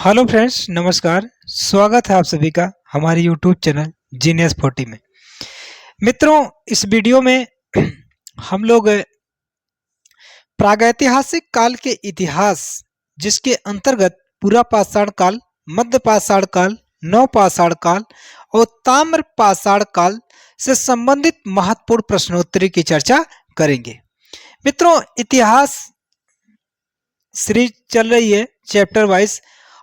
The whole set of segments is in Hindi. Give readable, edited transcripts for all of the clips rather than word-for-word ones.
हेलो फ्रेंड्स, नमस्कार। स्वागत है आप सभी का हमारे यूट्यूब चैनल जीनियस 40 में। मित्रों, इस वीडियो में हम लोग प्रागैतिहासिक काल के इतिहास, जिसके अंतर्गत पूरा पाषाण काल, मध्य पाषाण काल, नवपाषाण काल और ताम्र पाषाण काल से संबंधित महत्वपूर्ण प्रश्नोत्तरी की चर्चा करेंगे। मित्रों, इतिहास सीरीज चल रही है चैप्टर वाइज,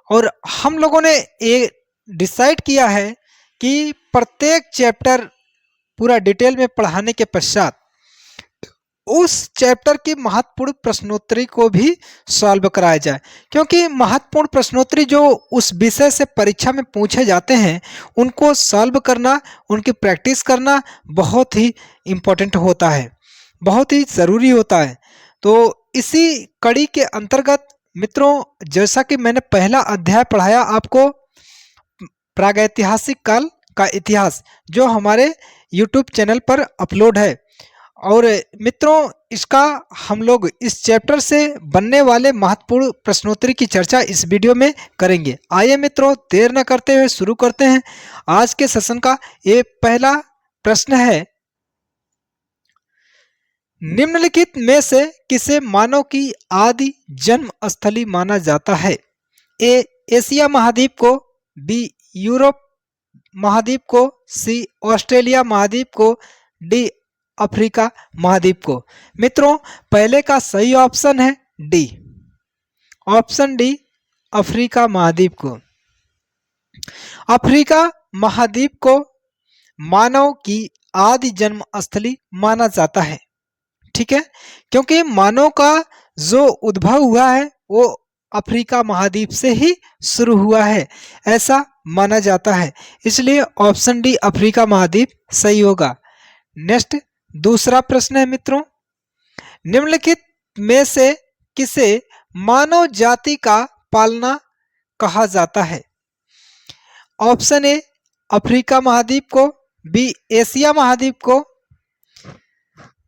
और हम लोगों ने ये डिसाइड किया है कि प्रत्येक चैप्टर पूरा डिटेल में पढ़ाने के पश्चात उस चैप्टर की महत्वपूर्ण प्रश्नोत्तरी को भी सॉल्व कराया जाए, क्योंकि महत्वपूर्ण प्रश्नोत्तरी जो उस विषय से परीक्षा में पूछे जाते हैं उनको सॉल्व करना, उनकी प्रैक्टिस करना बहुत ही इम्पोर्टेंट होता है, बहुत ही ज़रूरी होता है। तो इसी कड़ी के अंतर्गत मित्रों, जैसा कि मैंने पहला अध्याय पढ़ाया आपको प्रागैतिहासिक काल का इतिहास, जो हमारे YouTube चैनल पर अपलोड है, और मित्रों इसका हम लोग इस चैप्टर से बनने वाले महत्वपूर्ण प्रश्नोत्तरी की चर्चा इस वीडियो में करेंगे। आइए मित्रों, देर न करते हुए शुरू करते हैं आज के सेशन का। ये पहला प्रश्न है, निम्नलिखित में से किसे मानव की आदि जन्म स्थली माना जाता है? ए एशिया महाद्वीप को, बी यूरोप महाद्वीप को, सी ऑस्ट्रेलिया महाद्वीप को, डी अफ्रीका महाद्वीप को। मित्रों, पहले का सही ऑप्शन है डी, ऑप्शन डी, अफ्रीका महाद्वीप को। अफ्रीका महाद्वीप को मानव की आदि जन्म स्थली माना जाता है, ठीक है, क्योंकि मानव का जो उद्भव हुआ है वो अफ्रीका महाद्वीप से ही शुरू हुआ है, ऐसा माना जाता है। इसलिए ऑप्शन डी, अफ्रीका महाद्वीप सही होगा। नेक्स्ट दूसरा प्रश्न है मित्रों, निम्नलिखित में से किसे मानव जाति का पालना कहा जाता है? ऑप्शन ए, अफ्रीका महाद्वीप को, बी एशिया महाद्वीप को,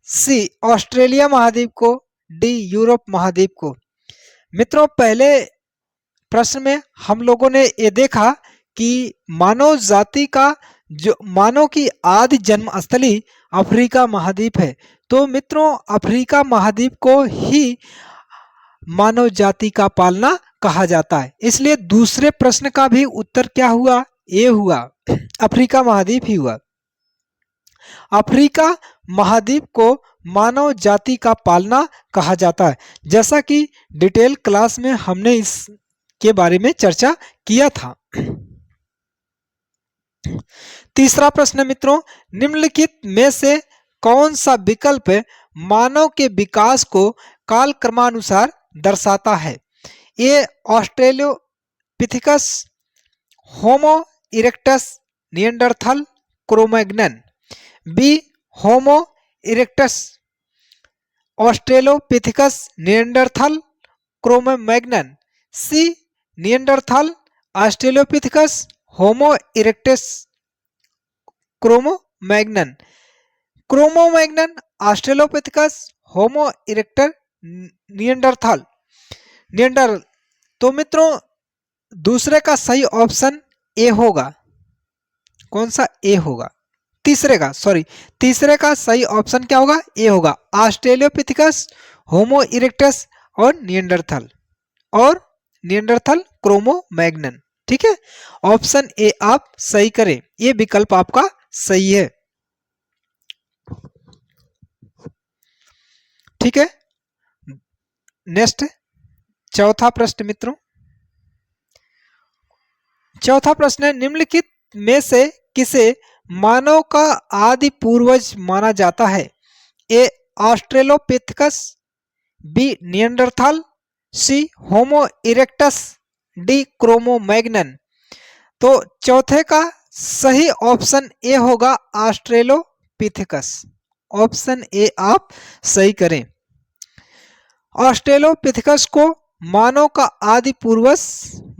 सी ऑस्ट्रेलिया महाद्वीप को, डी यूरोप महाद्वीप को। मित्रों, पहले प्रश्न में हम लोगों ने ये देखा कि मानव जाति का जो मानव की आदि जन्म स्थली अफ्रीका महाद्वीप है, तो मित्रों अफ्रीका महाद्वीप को ही मानव जाति का पालना कहा जाता है। इसलिए दूसरे प्रश्न का भी उत्तर क्या हुआ? ये हुआ, अफ्रीका महाद्वीप ही हुआ। अफ्रीका महाद्वीप को मानव जाति का पालना कहा जाता है, जैसा कि डिटेल क्लास में हमने इसके बारे में चर्चा किया था। तीसरा प्रश्न मित्रों, निम्नलिखित में से कौन सा विकल्प मानव के विकास को कालक्रमानुसार दर्शाता है? ए ऑस्ट्रेलोपिथेकस, होमो इरेक्टस, निएंडरथल, क्रोमैग्नन, बी होमो इरेक्टस, ऑस्ट्रेलोपिथेकस, निएंडरथल, क्रोमैग्नन, सी निएंडरथल, ऑस्ट्रेलोपिथेकस, होमो इरेक्टस, क्रोमैग्नन। क्रोमैग्नन, ऑस्ट्रेलोपिथेकस, होमो इरेक्टर, निएंडरथल। तो मित्रों दूसरे का सही ऑप्शन ए होगा। कौन सा? ए होगा। तीसरे का सही ऑप्शन क्या होगा? ए होगा, ऑस्ट्रेलोपिथेकस, होमो इरेक्टस और निएंडरथल, क्रोमैग्नन। ठीक है, ऑप्शन ए आप सही करें, ये विकल्प आपका सही है। ठीक है, नेक्स्ट चौथा प्रश्न मित्रों, चौथा प्रश्न है, निम्नलिखित में से किसे मानव का आदि पूर्वज माना जाता है? ए ऑस्ट्रेलोपिथेकस, बी निएंडरथल, सी होमो इरेक्टस, डी क्रोमैग्नन। तो चौथे का सही ऑप्शन ए होगा, ऑस्ट्रेलोपिथेकस। ऑप्शन ए आप सही करें। ऑस्ट्रेलोपिथेकस को मानव का आदि पूर्वज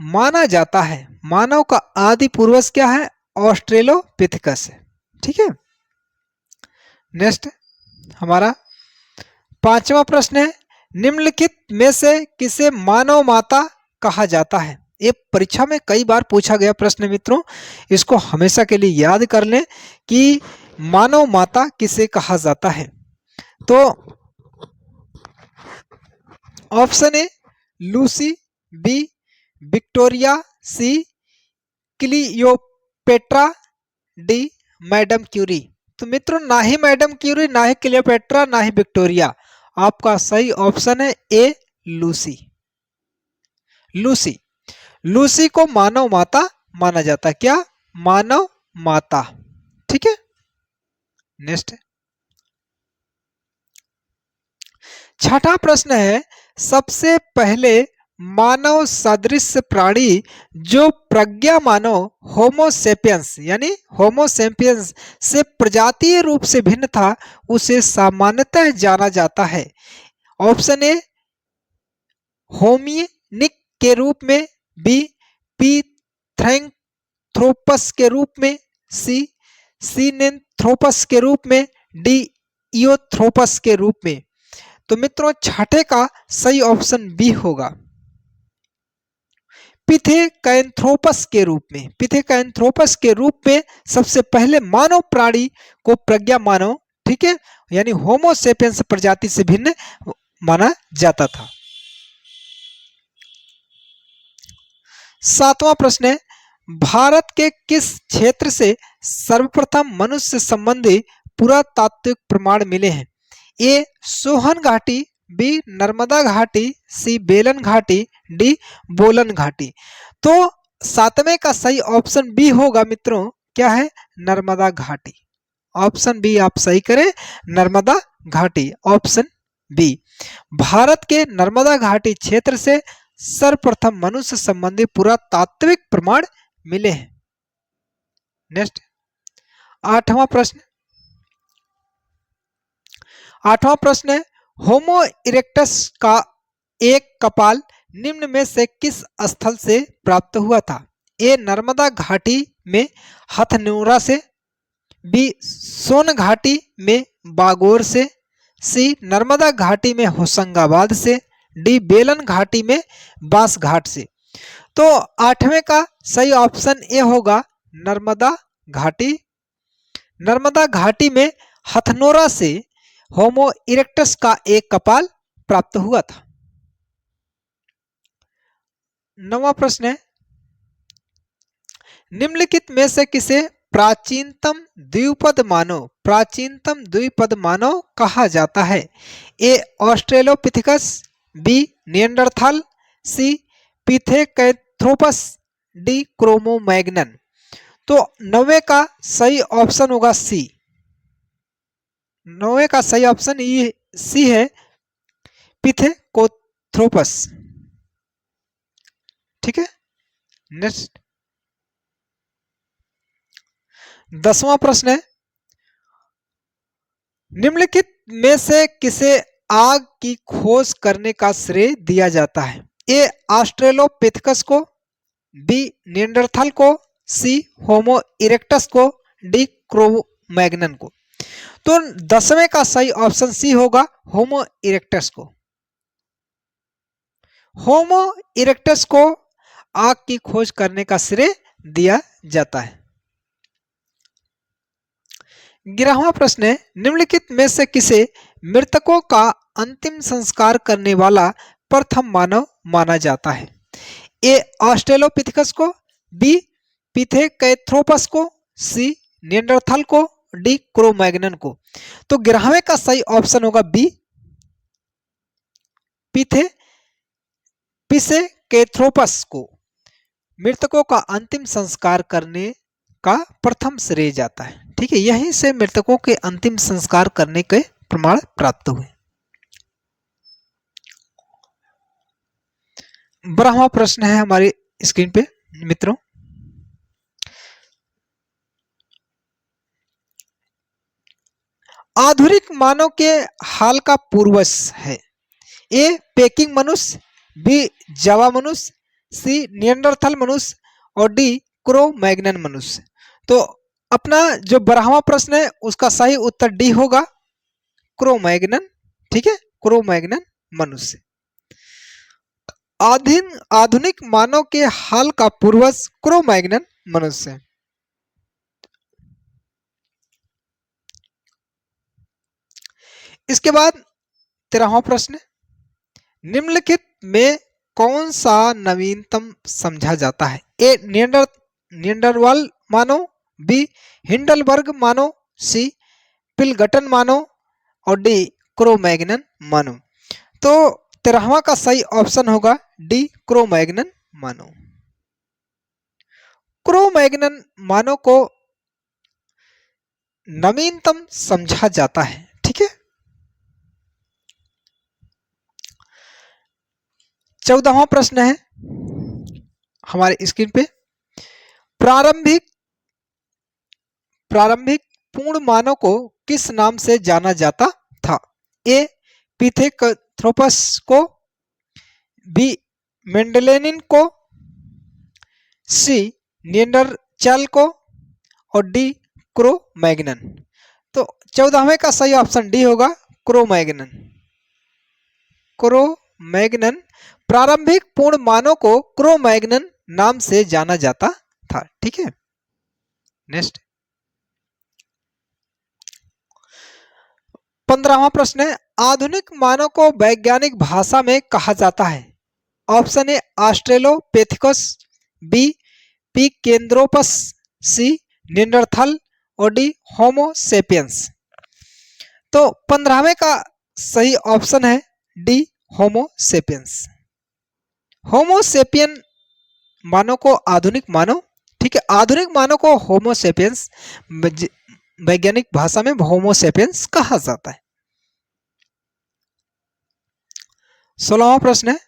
माना जाता है। मानव का आदि पूर्वज क्या है? ऑस्ट्रेलोपिथेकस है। ठीक है, नेक्स्ट हमारा पांचवा प्रश्न है, निम्नलिखित में से किसे मानव माता कहा जाता है? ये परीक्षा में कई बार पूछा गया प्रश्न है मित्रों, इसको हमेशा के लिए याद कर लें कि मानव माता किसे कहा जाता है। तो option A Lucy, B Victoria, C Cleopatra, D madam Curie. तो मित्रों ना ही मैडम क्यूरी, ना ही क्लियोपेट्रा, ना ही विक्टोरिया, आपका सही ऑप्शन है ए लूसी। लूसी, लूसी को मानव माता माना जाता है। क्या? मानव माता। ठीक है, नेक्स्ट छठा प्रश्न है, सबसे पहले मानव सदृश प्राणी जो प्रज्ञा मानव होमोसेपियंस यानी होमोसेपियंस से प्रजातीय रूप से भिन्न था, उसे सामान्यतः जाना जाता है। ऑप्शन ए होमिनिक के रूप में, बी पिथेंथ्रोपस के रूप में, सी सिनेंथ्रोपस के रूप में, डी इयोथ्रोपस के रूप में। तो मित्रों छठे का सही ऑप्शन बी होगा, पिथेकैंथ्रोपस के रूप में। पिथेकैंथ्रोपस के रूप में सबसे पहले मानव प्राणी को प्रज्ञा मानव, ठीक है, यानी होमोसेपियंस प्रजाति से भिन्न माना जाता था। सातवां प्रश्न है, भारत के किस क्षेत्र से सर्वप्रथम मनुष्य संबंधी पुरातात्विक प्रमाण मिले हैं? ए सोहन घाटी, बी नर्मदा घाटी, सी बेलन घाटी, डी बोलन घाटी। तो सातवें का सही ऑप्शन बी होगा मित्रों, क्या है? नर्मदा घाटी। ऑप्शन बी आप सही करें, नर्मदा घाटी, ऑप्शन बी। भारत के नर्मदा घाटी क्षेत्र से सर्वप्रथम मनुष्य संबंधी पुरातात्विक प्रमाण मिले हैं। नेक्स्ट आठवां प्रश्न, आठवां प्रश्न है, होमो इरेक्टस का एक कपाल निम्न में से किस स्थल से प्राप्त हुआ था? ए नर्मदा घाटी में हथनोरा से, बी सोन घाटी में बागोर से, सी नर्मदा घाटी में होशंगाबाद से, डी बेलन घाटी में बांस घाट से। तो आठवें का सही ऑप्शन ए होगा नर्मदा घाटी। नर्मदा घाटी में हथनोरा से होमो इरेक्टस का एक कपाल प्राप्त हुआ था। नौवां प्रश्न है, निम्नलिखित में से किसे प्राचीनतम द्विपद मानव, प्राचीनतम द्विपद मानव कहा जाता है? ए ऑस्ट्रेलोपिथेकस, बी निएंडरथाल, सी पिथेकैंथ्रोपस, डी क्रोमोमैग्नन। तो नौवे का सही ऑप्शन होगा सी। नौवे का सही ऑप्शन ये सी है, पिथेकोथ्रोपस। ठीक है, नेक्स्ट 10वां प्रश्न है, निम्नलिखित में से किसे आग की खोज करने का श्रेय दिया जाता है? ए ऑस्ट्रेलोपिथेकस को, बी निएंडरथाल को, सी होमो इरेक्टस को, डी क्रोमैग्नन को। तो 10वें का सही ऑप्शन सी होगा, होमो इरेक्टस को। होमो इरेक्टस को आग की खोज करने का श्रेय दिया जाता है। 11वां प्रश्न है, निम्नलिखित में से किसे मृतकों का अंतिम संस्कार करने वाला प्रथम मानव माना जाता है? ए ऑस्ट्रेलोपिथेकस को, बी पिथेकैंथ्रोपस को, सी निएंडरथाल को, डी क्रोमैग्नन को। तो 11वें का सही ऑप्शन होगा बी, पिथेकैंथ्रोपस को मृतकों का अंतिम संस्कार करने का प्रथम श्रेय जाता है। ठीक है, यहीं से मृतकों के अंतिम संस्कार करने के प्रमाण प्राप्त हुए। 12वां प्रश्न है हमारी स्क्रीन पे मित्रों, आधुनिक मानव के हाल का पूर्वज है? ए पेकिंग मनुष्य, बी जावा मनुष्य, सी निएंडरथाल मनुष्य और डी क्रोमैग्नन मनुष्य। तो अपना जो 12वां प्रश्न है उसका सही उत्तर डी होगा, क्रोमैग्नन। ठीक है, क्रोमैग्नन मनुष्य। आधुनिक मानव के हाल का पूर्वज क्रो-मैग्नन मनुष्य है। इसके बाद 13वां प्रश्न, निम्नलिखित में कौन सा नवीनतम समझा जाता है? ए नियंडरवाल मानव, बी हिंडलबर्ग मानव, सी पिलगटन मानव और डी क्रो-मैग्नन मानव। तो 13वां का सही ऑप्शन होगा डी क्रो-मैग्नन मानव। क्रो-मैग्नन मानव को नवीनतम समझा जाता है। ठीक है। 14वां प्रश्न है हमारे स्क्रीन पे, प्रारंभिक पूर्ण मानव को किस नाम से जाना जाता था? ए पिथेकैंथ्रोपस को, बी मेंडेलियन को, सी निएंडरथैल को और डी क्रो-मैग्नन। तो 14वें का सही ऑप्शन डी होगा क्रो-मैग्नन। क्रो-मैग्नन, प्रारंभिक पूर्ण मानव को क्रो-मैग्नन नाम से जाना जाता था। ठीक है। नेक्स्ट 15वां प्रश्न है, आधुनिक मानव को वैज्ञानिक भाषा में कहा जाता है? Option A Australopithecus, B Pithecanthropus, C Neanderthal और डी होमो सेपियंस। तो 15वें का सही ऑप्शन है D Homo sapiens. Homo sapien मानव को आधुनिक मानव, ठीक है, आधुनिक मानव को होमो सेपियंस, वैज्ञानिक भाषा में होमो सेपियंस कहा जाता है। 16वां प्रश्न है,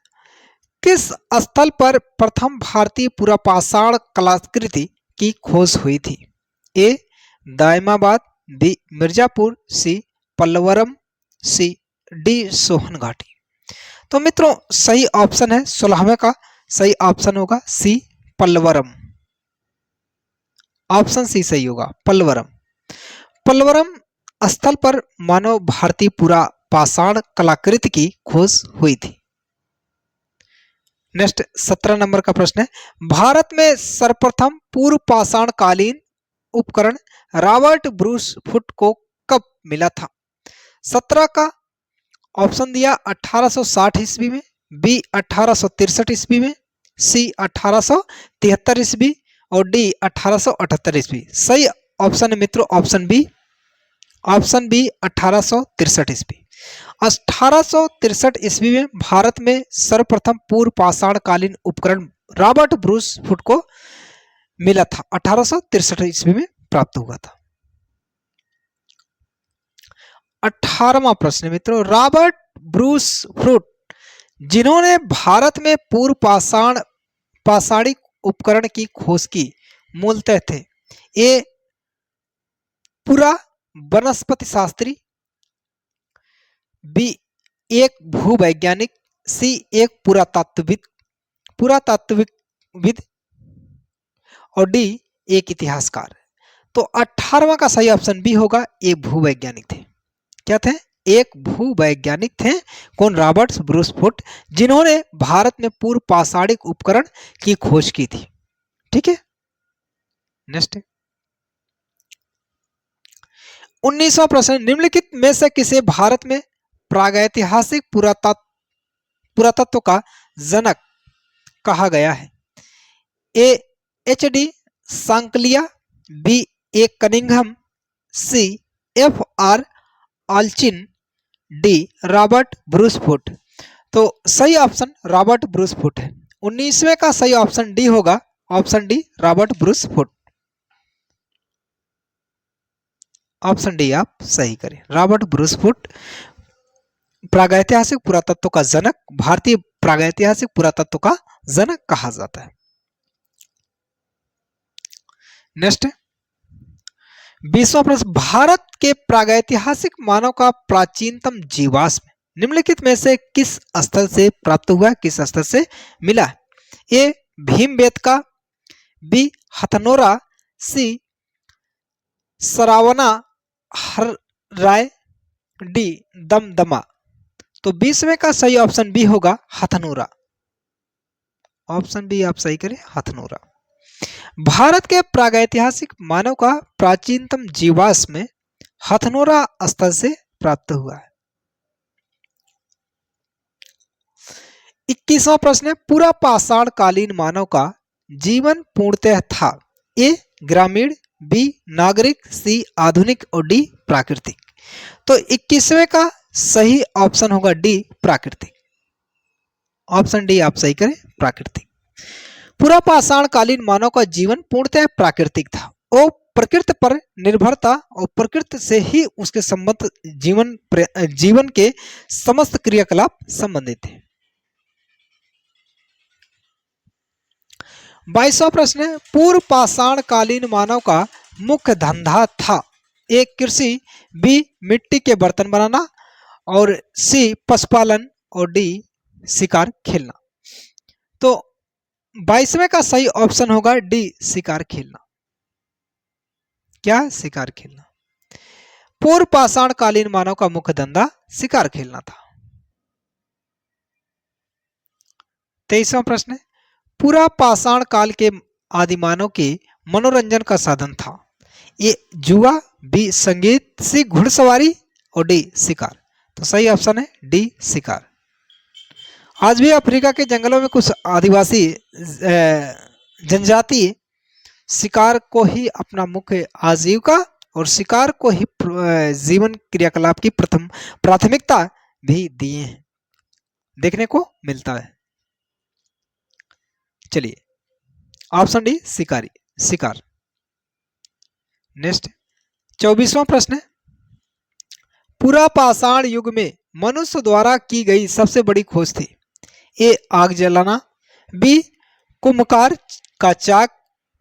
किस स्थल पर प्रथम भारतीय पुरापाषाण कलाकृति की खोज हुई थी? ए दायमाबाद, बी मिर्जापुर, सी पल्लवरम, सी डी सोहन घाटी। तो मित्रों सही ऑप्शन है 16वें का सही ऑप्शन होगा सी पल्लवरम। ऑप्शन सी सही होगा पल्लवरम। पल्लवरम स्थल पर मानव भारतीय पुरापाषाण कलाकृति की खोज हुई थी। नेक्स्ट 17 नंबर का प्रश्न है, भारत में सर्वप्रथम पूर्व पाषाण कालीन उपकरण रॉबर्ट ब्रूस फुट को कब मिला था? 17 का ऑप्शन दिया 1860 ईस्वी में, बी 1863 ईस्वी में, सी 1873 ईस्वी और डी 1878 ईस्वी। सही ऑप्शन है मित्रों ऑप्शन बी 1863 ईस्वी। 1863 ईस्वी में भारत में सर्वप्रथम पूर्व पाषाण कालीन उपकरण रॉबर्ट ब्रूस फुट को मिला था। 1863 ईस्वी में प्राप्त हुआ था। 18वां प्रश्न मित्रों, रॉबर्ट ब्रूस फुट जिन्होंने भारत में पूर्व पाषाणिक उपकरण की खोज की मूलतः थे? ए पुरा वनस्पति शास्त्री, बी एक भूवैज्ञानिक, सी एक पुरातात्विकविद और डी एक इतिहासकार। तो 18वां का सही ऑप्शन बी होगा, एक भूवैज्ञानिक थे। क्या थे? एक भूवैज्ञानिक थे। कौन? रॉबर्ट ब्रूस फुट, जिन्होंने भारत में पूर्व पाषाणिक उपकरण की खोज की थी। ठीक है। नेक्स्ट 19वां प्रश्न, निम्नलिखित में से किसे भारत में प्रागैतिहासिक पुरातत्व का जनक कहा गया है? A H D Sankalia, B A Cunningham, C F R Allchin, D Robert Bruce Foote. तो सही ऑप्शन रॉबर्ट ब्रूस फुट है। 19वें का सही ऑप्शन डी होगा, option D Robert Bruce foot. Option D आप सही करें। रॉबर्ट ब्रूस फुट प्रागैतिहासिक पुरातत्व का जनक, भारतीय प्रागैतिहासिक पुरातत्व का जनक कहा जाता है। नेक्स्ट 20वां प्रश्न, भारत के प्रागैतिहासिक मानव का प्राचीनतम जीवाश्म निम्नलिखित में से किस स्थल से प्राप्त हुआ, किस स्थल से मिला? ए भीमबेटका, बी हथनोरा, सी सरावना हरराय, डी दमदमा। तो 20वें का सही ऑप्शन बी होगा हथनोरा। ऑप्शन बी आप सही करें, हथनोरा। भारत के प्रागैतिहासिक मानव का प्राचीनतम जीवाश्म हथनोरा स्थल से प्राप्त हुआ है। 21वां प्रश्न है, पूरा पाषाण कालीन मानव का जीवन पूर्णतः था। ए ग्रामीण, बी नागरिक, सी आधुनिक और डी प्राकृतिक। तो 21वें का सही ऑप्शन होगा डी प्राकृतिक। ऑप्शन डी आप सही करें, प्राकृतिक। पूरा पाषाण कालीन मानव का जीवन पूर्णतः प्राकृतिक था। वो प्रकृति पर निर्भर था और प्रकृति से ही उसके संबंध जीवन के समस्त क्रियाकलाप संबंधित थे। 22वां प्रश्न है, पूर्व पाषाण कालीन मानव का मुख्य धंधा था। ए कृषि, बी मिट्टी के बर्तन बनाना और सी पशुपालन और डी शिकार खेलना। तो 22वें का सही ऑप्शन होगा डी शिकार खेलना। क्या? शिकार खेलना। पूर्व पाषाण कालीन मानव का मुख्य धंधा शिकार खेलना था। 23वां प्रश्न है, पूरा पाषाण काल के आदिमानव के मनोरंजन का साधन था। ए जुआ, बी संगीत, सी घुड़सवारी और डी शिकार। तो सही ऑप्शन है डी शिकार। आज भी अफ्रीका के जंगलों में कुछ आदिवासी जनजाति शिकार को ही अपना मुख्य आजीविका और शिकार को ही जीवन क्रियाकलाप की प्रथम प्राथमिकता भी दिए हैं, देखने को मिलता है। चलिए, ऑप्शन डी शिकारी, शिकार। नेक्स्ट 24वां प्रश्न है, पूरा पाषाण युग में मनुष्य द्वारा की गई सबसे बड़ी खोज थी। ए आग जलाना, बी कुम्भकार का चाक,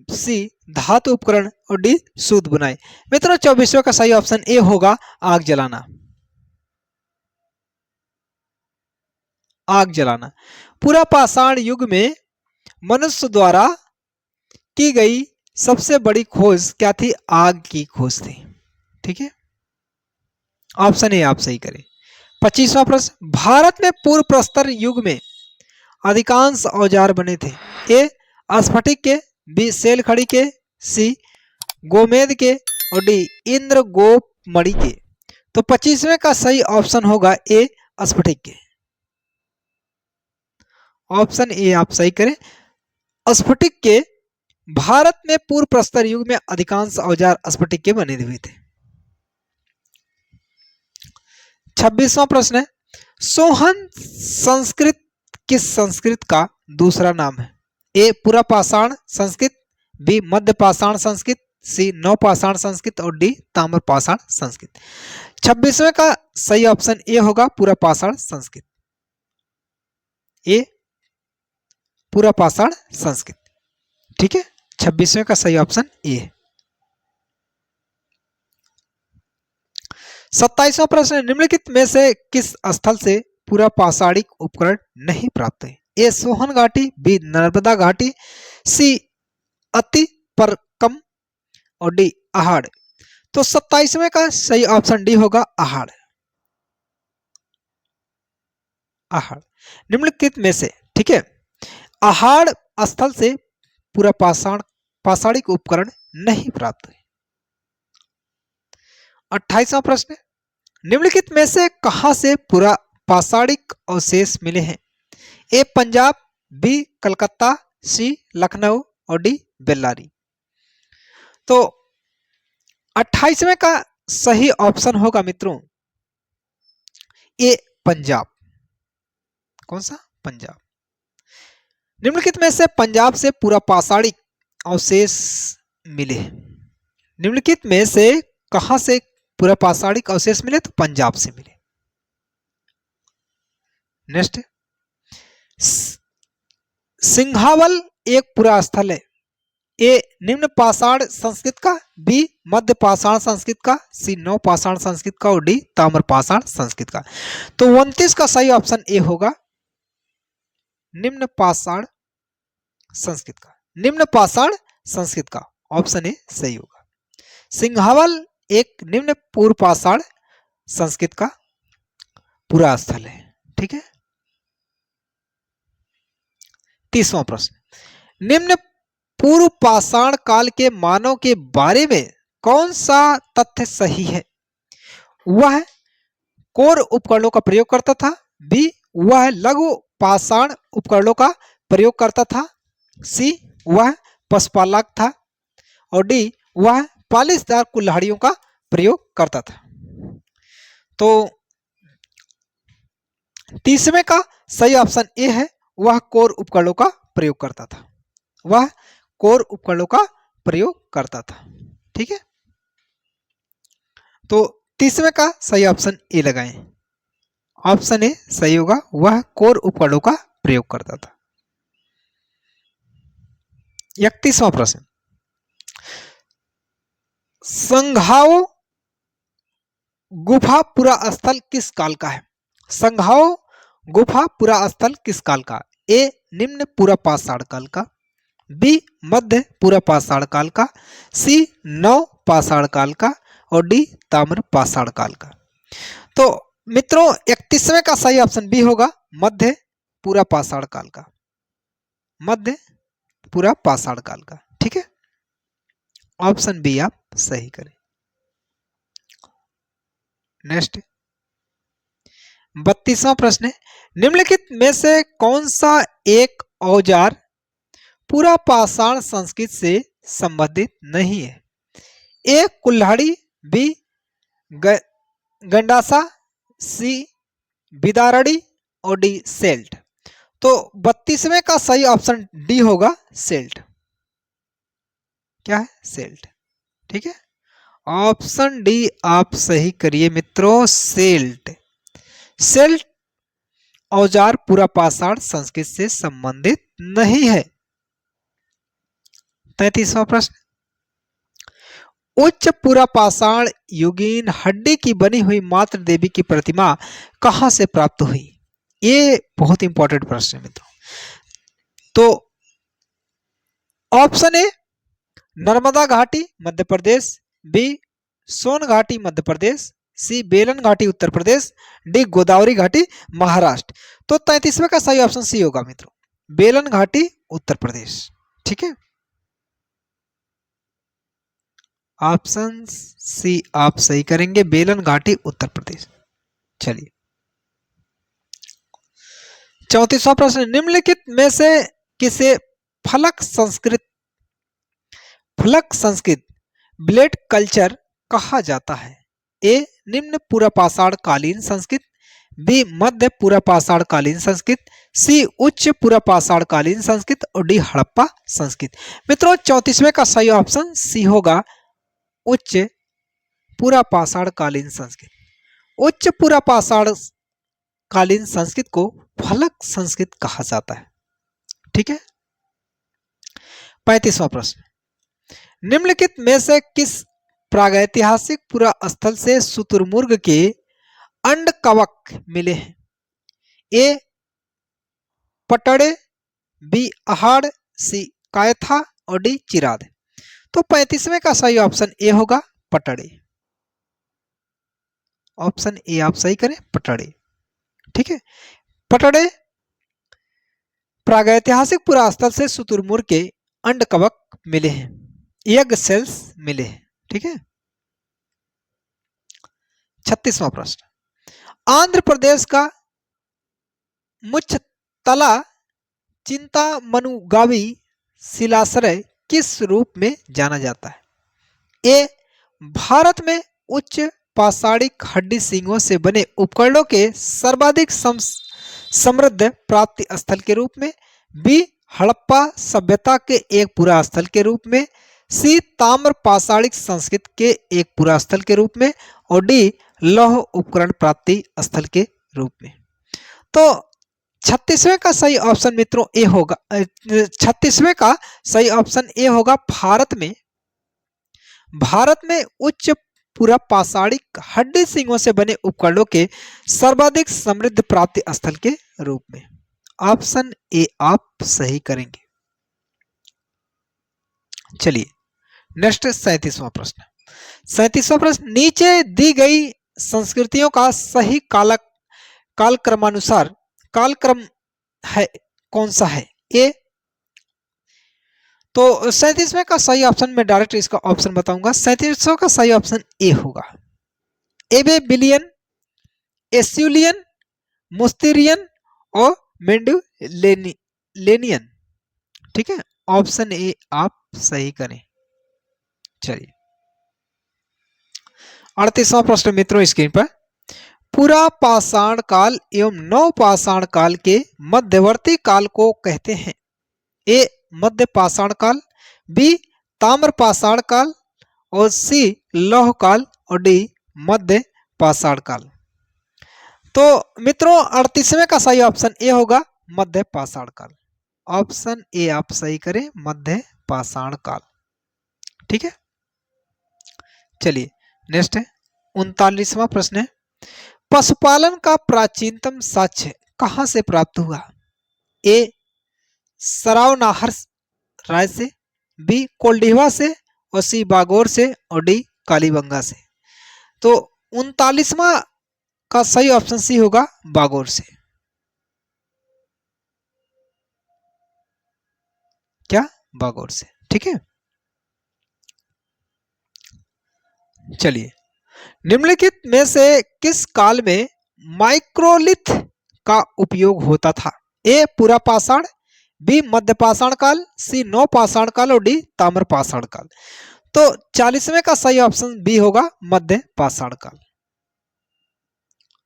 सी धातु उपकरण और डी सूत बुनाई। मित्रों 24वें का सही ऑप्शन ए होगा आग जलाना। आग जलाना। पूरा पाषाण युग में मनुष्य द्वारा की गई सबसे बड़ी खोज क्या थी? आग की खोज थी। ठीक है, ऑप्शन ए आप सही करें। 25वां प्रश्न, भारत में पूर्व प्रस्तर युग में अधिकांश औजार बने थे। ए स्फटिक के, बी सेल खड़ी के, सी गोमेद के और डी इंद्र गोप मणि के। तो 25वें का सही ऑप्शन होगा ए स्फटिक के। ऑप्शन ए आप सही करें, स्फटिक के। भारत में पूर्व प्रस्तर युग में अधिकांश औजार स्फटिक के बने हुए थे। 26वां प्रश्न है, सोहन संस्कृत किस संस्कृत का दूसरा नाम है? ए पूरा पाषाण संस्कृत, बी मध्य पाषाण संस्कृत, सी नव पाषाण संस्कृत और डी ताम्र पाषाण संस्कृत। 26वें का सही ऑप्शन ए होगा पूरा पाषाण संस्कृत। ए पूरा पाषाण संस्कृत। ठीक है, 26वें का सही ऑप्शन ए है। 27वां प्रश्न, निम्नलिखित में से किस स्थल से पूरा पाषाणिक उपकरण नहीं प्राप्त है? ए सोहन घाटी, बी नर्मदा घाटी, सी अति परकम और डी अहाड़। तो 27वें का सही ऑप्शन डी होगा अहाड़। अहाड़ निम्नलिखित में से, ठीक है, अहाड़ स्थल से पूरा पाषाणिक उपकरण नहीं प्राप्त है। 28वां प्रश्न, निम्नलिखित में से कहां से पूरा पाषाणिक अवशेष मिले हैं? ए पंजाब, बी कलकत्ता, सी लखनऊ और डी बेल्लारी। तो 28वें का सही ऑप्शन होगा मित्रों ए पंजाब। कौन सा? पंजाब। निम्नलिखित में से पंजाब से पूरा पाषाणिक अवशेष मिले। निम्नलिखित में से कहां से पूरा पाषाणिक अवशेष मिले? तो पंजाब से मिले। नेक्स्ट, सिंघावल एक पूरा स्थल है। ए निम्न पाषाण संस्कृत का, बी मध्य पाषाण संस्कृत का, सी नव पाषाण संस्कृत का और डी ताम्र पाषाण संस्कृत का। तो 29 का सही ऑप्शन ए होगा निम्न पाषाण संस्कृत का। निम्न पाषाण संस्कृत का ऑप्शन ए सही होगा। सिंघावल एक निम्न पूर्व पाषाण संस्कृत का पूरा स्थल है। ठीक है, 30वां प्रश्न, निम्न पूर्व पाषाण काल के मानव के बारे में कौन सा तथ्य सही है? वह कोर उपकरणों का प्रयोग करता था, बी वह लघु पाषाण उपकरणों का प्रयोग करता था, सी वह पशुपालक था, और डी वह पालिशदार कुल्हाड़ियों का प्रयोग करता था। तो 30वें का सही ऑप्शन ए है, वह कोर उपकरणों का प्रयोग करता था, वह कोर उपकरणों का प्रयोग करता था। ठीक है, तो 30वें का सही ऑप्शन ए लगाएं, ऑप्शन ए सही होगा, वह कोर उपकरणों का प्रयोग करता था। 31वां प्रश्न, संघाओ गुफा पुरा स्थल किस काल का है? संघाओ गुफा पुरा स्थल किस काल का? ए निम्न पुरा पाषाण काल का, बी मध्य पुरा पाषाण काल का, सी नव पाषाण काल का, और डी ताम्र पाषाण काल का। तो मित्रों 31वें का सही ऑप्शन बी होगा, मध्य पुरा पाषाण काल का, मध्य पुरा पाषाण काल का। ठीक है, ऑप्शन बी आप सही करें। नेक्स्ट 32वां प्रश्न है, निम्नलिखित में से कौन सा एक औजार पूरा पाषाण संस्कृति से संबंधित नहीं है? ए कुल्हाड़ी, बी गंडासा, सी बिदारड़ी, और डी सेल्ट। तो 32वें का सही ऑप्शन डी होगा, सेल्ट। क्या है? सेल्ट। ठीक है, ऑप्शन डी आप सही करिए मित्रों, सेल्ट। सेल्ट औजार पूरा पाषाण संस्कृति से संबंधित नहीं है। 33वां प्रश्न, उच्च पूरा पाषाण युगीन हड्डी की बनी हुई मातृ देवी की प्रतिमा कहां से प्राप्त हुई? ये बहुत इंपॉर्टेंट प्रश्न है मित्रों। तो ऑप्शन ए नर्मदा घाटी मध्य प्रदेश, बी सोन घाटी मध्य प्रदेश, सी बेलन घाटी उत्तर प्रदेश, डी गोदावरी घाटी महाराष्ट्र। तो 33वें का सही ऑप्शन सी होगा मित्रों, बेलन घाटी उत्तर प्रदेश। ठीक है, ऑप्शन सी आप सही करेंगे, बेलन घाटी उत्तर प्रदेश। चलिए 34वां प्रश्न, निम्नलिखित में से किसे फलक संस्कृत ब्लेड कल्चर कहा जाता है? ए निम्न पूरा पाषाण कालीन संस्कृत, बी मध्य पूरा पाषाण कालीन संस्कृत, सी उच्च पूरा पाषाण कालीन संस्कृत, और डी हड़प्पा संस्कृत। मित्रों 34वें का सही ऑप्शन सी होगा, उच्च पूरा पाषाण कालीन संस्कृत। उच्च पूरा पाषाण कालीन संस्कृत को फलक संस्कृत कहा जाता है। ठीक है, 35वां प्रश्न, निम्नलिखित में से किस प्रागैतिहासिक पुरा स्थल से शुतुरमुर्ग के अंड कवक मिले हैं? ए पटड़े, बी अहाड़, सी कायथा, और डी चिराद। तो 35वें का सही ऑप्शन ए होगा, पटड़े। ऑप्शन ए आप सही करें, पटड़े। ठीक है, पटड़े प्रागैतिहासिक पुरा स्थल से शुतुरमुर्ग के अंड कवक मिले हैं, एग सेल्स मिले हैं। ठीक है, 36वां प्रश्न, आंध्र प्रदेश का मुच्छतला चिंतामनुगावी शिलाश्रय किस रूप में जाना जाता है? ए भारत में उच्च पाषाणिक हड्डी सींगों से बने उपकरणों के सर्वाधिक समृद्ध प्राप्ति स्थल के रूप में, बी हड़प्पा सभ्यता के एक पुरा स्थल के रूप में, सी ताम्र पाषाणिक संस्कृति के एक पुरा स्थल के रूप में, और डी लौह उपकरण प्राप्ति स्थल के रूप में। तो 36वें का सही ऑप्शन मित्रों ए होगा, 36वें का सही ऑप्शन ए होगा, भारत में उच्च पूरा पाषाणिक हड्डी सींगों से बने उपकरणों के सर्वाधिक समृद्ध प्राप्ति स्थल के रूप में। ऑप्शन ए आप सही करेंगे। चलिए नेक्स्ट 37वां प्रश्न। 37वां प्रश्न, नीचे दी गई संस्कृतियों का सही कालक्रमानुसार कालक्रम है कौन सा है? ए तो 37वें का सही ऑप्शन में डायरेक्ट इसका ऑप्शन बताऊंगा। 37वां का सही ऑप्शन ए होगा। एबे बिलियन, एस्यूलियन, मुस्तिरियन और मेंडुलेनियन। ठीक है, ऑप्शन ए आप सही करें। चलिए 38वां प्रश्न मित्रों स्क्रीन पर। पूरा पाषाण काल एवं नव पाषाण काल के मध्यवर्ती काल को कहते हैं। ए मध्य पाषाण काल, बी ताम्र पाषाण काल और सी लौह काल और डी मध्य पाषाण काल। तो मित्रों 38वें का सही ऑप्शन ए होगा मध्य पाषाण काल। ऑप्शन ए आप सही करें, मध्य पाषाण काल। ठीक है, चलिए नेक्स्ट है 39वां प्रश्न है। पशुपालन का प्राचीनतम साक्ष्य कहां से प्राप्त हुआ? ए सरावनाहर राय से, बी कोल्डिवा से और सी बागोर से और डी कालीबंगा से। तो 39वां का सही ऑप्शन सी होगा बागोर से। क्या? बागोर से। ठीक है, चलिए निम्नलिखित में से किस काल में माइक्रोलिथ का उपयोग होता था? ए पूरा पाषाण, बी मध्य पाषाण काल, सी नौ पाषाण काल और डी ताम्र पाषाण काल। तो 40वें का सही ऑप्शन बी होगा मध्य पाषाण काल।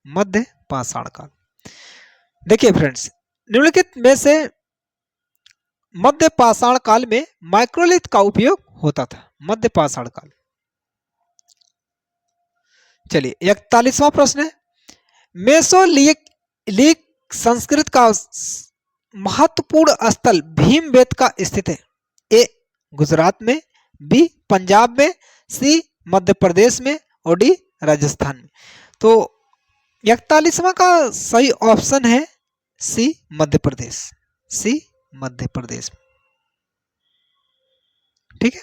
मध्य पाषाण काल। देखिए फ्रेंड्स, निम्नलिखित में से मध्य पाषाण काल में माइक्रोलिथ का उपयोग होता था। मध्य पाषाण काल। चलिए 41वां प्रश्न है। मेसोलिथिक संस्कृत का महत्वपूर्ण स्थल भीमबेटका स्थित है। ए गुजरात में, बी पंजाब में, सी मध्य प्रदेश में और डी राजस्थान में। तो 41वां का सही ऑप्शन है सी मध्य प्रदेश। सी मध्य प्रदेश में। ठीक है,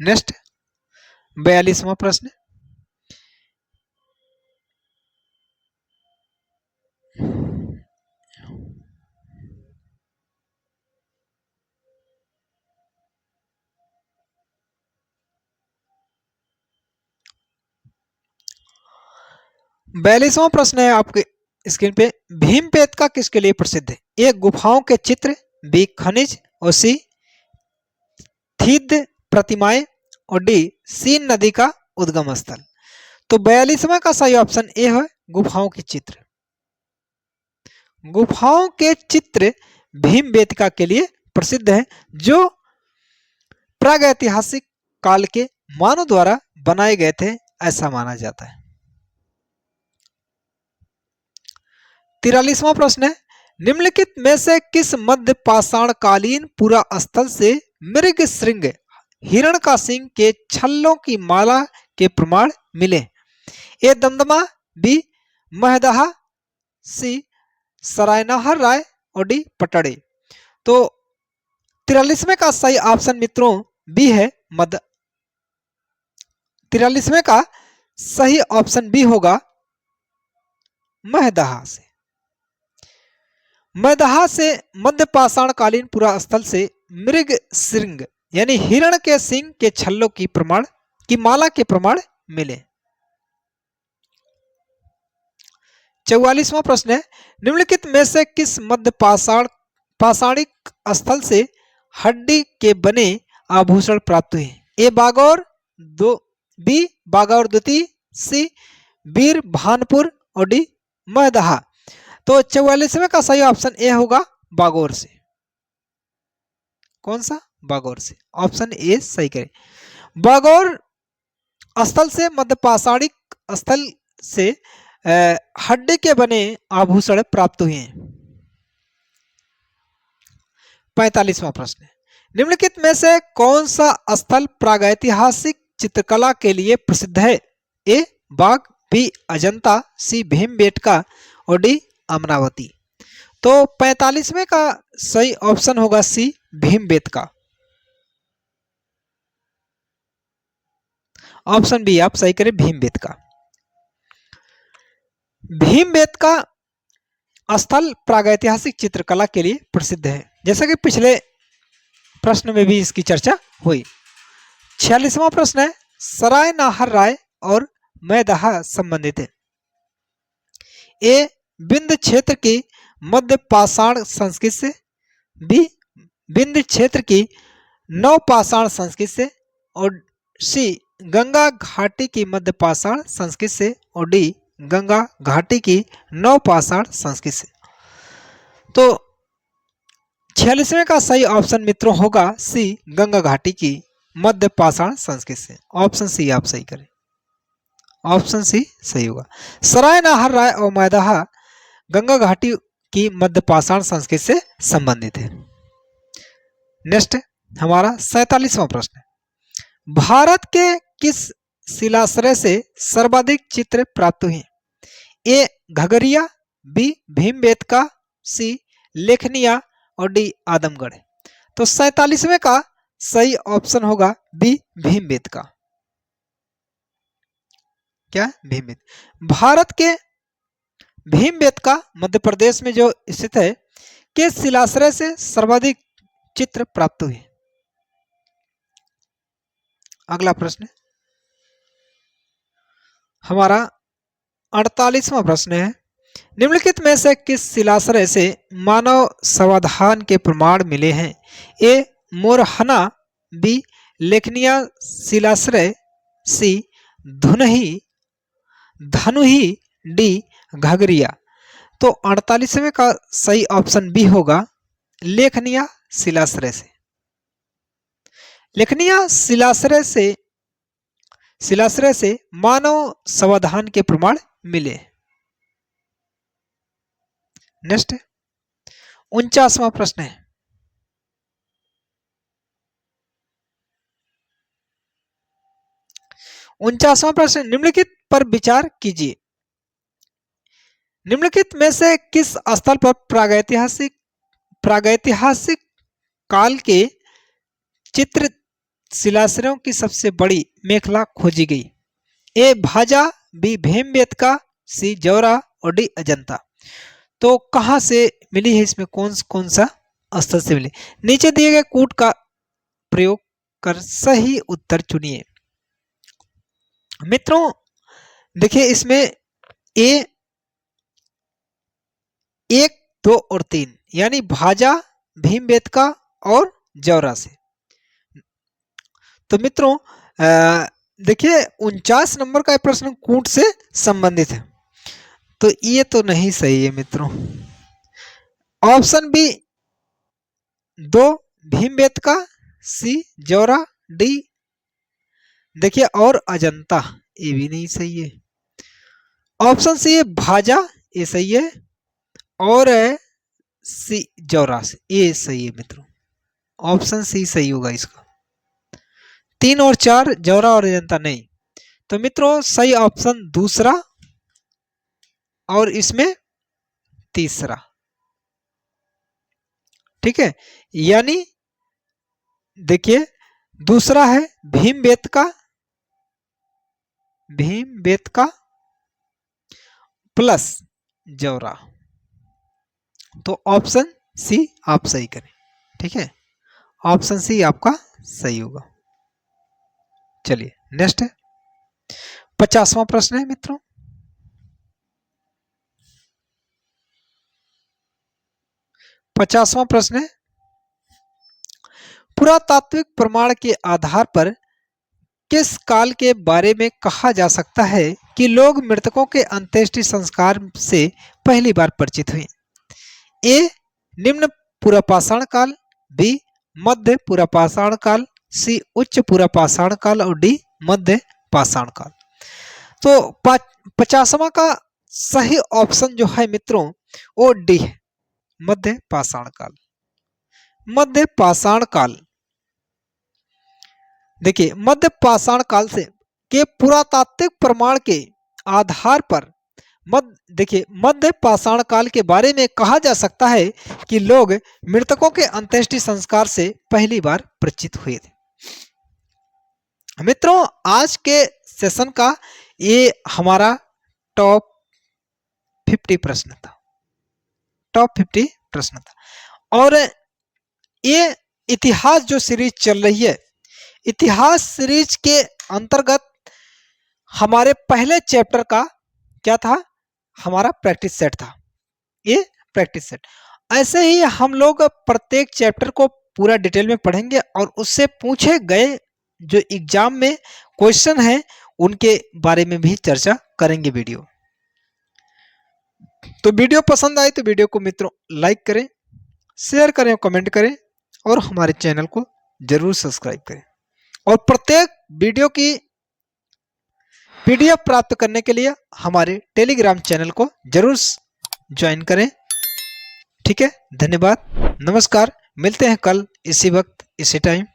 नेक्स्ट 42वां प्रश्न। 42वां प्रश्न है आपके स्क्रीन पे। भीमबेटका किसके लिए प्रसिद्ध है? ए गुफाओं के चित्र, बी खनिज और सी थिद प्रतिमाएं और डी सीन नदी का उद्गम स्थल। तो 42वां का सही ऑप्शन ए है गुफाओं के चित्र। गुफाओं के चित्र भीमबेटका के लिए प्रसिद्ध है, जो प्रागैतिहासिक काल के मानव द्वारा बनाए गए थे ऐसा माना जाता है। 43वां प्रश्न है। निम्नलिखित में से किस मध्य पाषाणकालीन पुरा स्थल से मृग श्रृंग हिरण का सिंह के छल्लों की माला के प्रमाण मिले? ए दमदमा, बी महदहा, सी सरायनाहर राय और डी पटड़े। तो 43वें का सही ऑप्शन मित्रों बी है मध्य। 43वें का सही ऑप्शन बी होगा महदहा से। महदहा से मध्य पाषाणकालीन पुरा स्थल से मृग श्रृंग यानी हिरण के सिंह के छल्लों की प्रमाण की माला के प्रमाण मिले। 44वां प्रश्न है। निम्नलिखित में से किस मध्य पाषाणिक स्थल से हड्डी के बने आभूषण प्राप्त हुए? ए बागौर, दो बी बागौर द्वितीय, सी वीर भानपुर और डी महदहा। तो 44वें का सही ऑप्शन ए होगा बागौर से। कौन सा? बागौर से। ऑप्शन ए सही करें। बागौर स्थल से मध्य पाषाणिक स्थल से हड्डी के बने आभूषण प्राप्त हुए हैं। 45वां प्रश्न। निम्नलिखित में से कौन सा स्थल प्रागैतिहासिक चित्रकला के लिए प्रसिद्ध है? ए बाग, बी अजंता, सी भीमबेटका और डी अमरावती। तो 45वें का सही ऑप्शन होगा सी भीमबेटका। ऑप्शन बी आप सही करें, भीमबेटका। भीमबेटका स्थल प्रागैतिहासिक चित्रकला के लिए प्रसिद्ध है? जैसा कि पिछले प्रश्न में भी इसकी चर्चा हुई। 46वां प्रश्न है, सराय नाहर राय और मैदाहा संबंधित है। ए विंध्य क्षेत्र की मध्य पाषाण संस्कृति से, बी विंध्य क्षेत्र की नवपाषाण संस्कृति से, और सी गंगा घाटी की मध्य पाषाण संस्कृति से, और डी गंगा घाटी की नवपाषाण संस्कृति से। तो 46वें का सही ऑप्शन मित्रों होगा सी गंगा घाटी की मध्य पाषाण संस्कृति से। ऑप्शन सी आप सही करें, ऑप्शन सी सही होगा। सराय नाहर राय और मैदाहा गंगा घाटी की मध्य पाषाण संस्कृति से संबंधित है। नेक्स्ट हमारा 47वां प्रश्न है, भारत के किस शिलाश्रय से सर्वाधिक चित्र प्राप्त हुए? ए घगरिया, बी भीमबेटका, सी लेखनिया, और डी आदमगढ़। तो 47वें का सही ऑप्शन होगा बी भीमबेटका। क्या? भीमबेटका। भारत के भीमबेटका मध्य प्रदेश में जो स्थित है, के शिलाश्रय से सर्वाधिक चित्र प्राप्त हुए। अगला प्रश्न हमारा 48वां प्रश्न है, निम्नलिखित में से किस शिलाश्रय से मानव समाधान के प्रमाण मिले हैं? ए मोरहना, बी लेखनिया शिलाश्रय, सी धनुही, डी घगरिया। तो 48वें का सही ऑप्शन बी होगा लेखनिया शिलाश्रय से। लेखनिया शिलाश्रय से मानव समाधान के प्रमाण मिले। नेक्स्ट 49वां प्रश्न है, निम्नलिखित पर विचार कीजिए। निम्नलिखित में से किस स्थल पर प्रागैतिहासिक काल के चित्र शिलाश्रयों की सबसे बड़ी मेखला खोजी गई? ए भाजा, बी भीमबेटका, सी जौरा, और डी अजंता। तो कहां से मिली है, इसमें कौन कौन सा स्थल से मिली? नीचे दिए गए कूट का प्रयोग कर सही उत्तर चुनिए। मित्रों देखिए इसमें ए 1, 2 और 3 यानी भाजा, भीमबेटका और जौरा से। तो मित्रों देखिए 49 नंबर का प्रश्न कूट से संबंधित है, तो ये तो नहीं सही है मित्रों। ऑप्शन बी 2 भीमबेटका, सी जौरा, डी देखिए और अजंता, ये भी नहीं सही है। ऑप्शन सी भाजा, ये सही है, और सी जौरा से, ये सही है मित्रों। ऑप्शन सी सही होगा इसका। 3 और 4 जौरा और अजंता नहीं। तो मित्रों सही ऑप्शन दूसरा और इसमें तीसरा, ठीक है। यानी देखिए दूसरा है भीमबेटका प्लस जौरा। तो ऑप्शन सी आप सही करें, ठीक है। ऑप्शन सी आपका सही होगा। चलिए नेक्स्ट है 50वां प्रश्न है मित्रों, प्रश्न है, पुरातात्विक प्रमाण के आधार पर किस काल के बारे में कहा जा सकता है कि लोग मृतकों के अंत्येष्टि संस्कार से पहली बार परिचित हुए? ए निम्न पुरापाषाण काल, बी मध्य पुरापाषाण काल, सी उच्च पुरापाषाण काल, और डी मध्य पाषाण काल। तो 50वां का सही ऑप्शन जो है मित्रों वो डी है, मध्य पाषाण काल। मध्य पाषाण काल देखिए मध्य पाषाण काल से के पुरातात्विक प्रमाण के आधार पर देखिए मध्य पाषाण काल के बारे में कहा जा सकता है कि लोग मृतकों के अंत्येष्टि संस्कार से पहली बार परिचित हुए थे। मित्रों आज के सेशन का ये हमारा टॉप 50 प्रश्न था। टॉप 50 प्रश्न था। और ये इतिहास जो सीरीज चल रही है, इतिहास सीरीज के अंतर्गत हमारे पहले चैप्टर का क्या था, हमारा प्रैक्टिस सेट था, ये प्रैक्टिस सेट। ऐसे ही हम लोग प्रत्येक चैप्टर को पूरा डिटेल में पढ़ेंगे और उससे पूछे गए जो एग्जाम में क्वेश्चन हैं उनके बारे में भी चर्चा करेंगे वीडियो। तो वीडियो पसंद आए तो वीडियो को मित्रों लाइक करें, शेयर करें, कमेंट करें और हमारे चैनल को जरूर सब्सक्राइब करें। और प्रत्येक वीडियो की पीडीएफ प्राप्त करने के लिए हमारे टेलीग्राम चैनल को जरूर ज्वाइन करें। ठीक है, धन्यवाद, नमस्कार, मिलते हैं कल इसी वक्त इसी टाइम।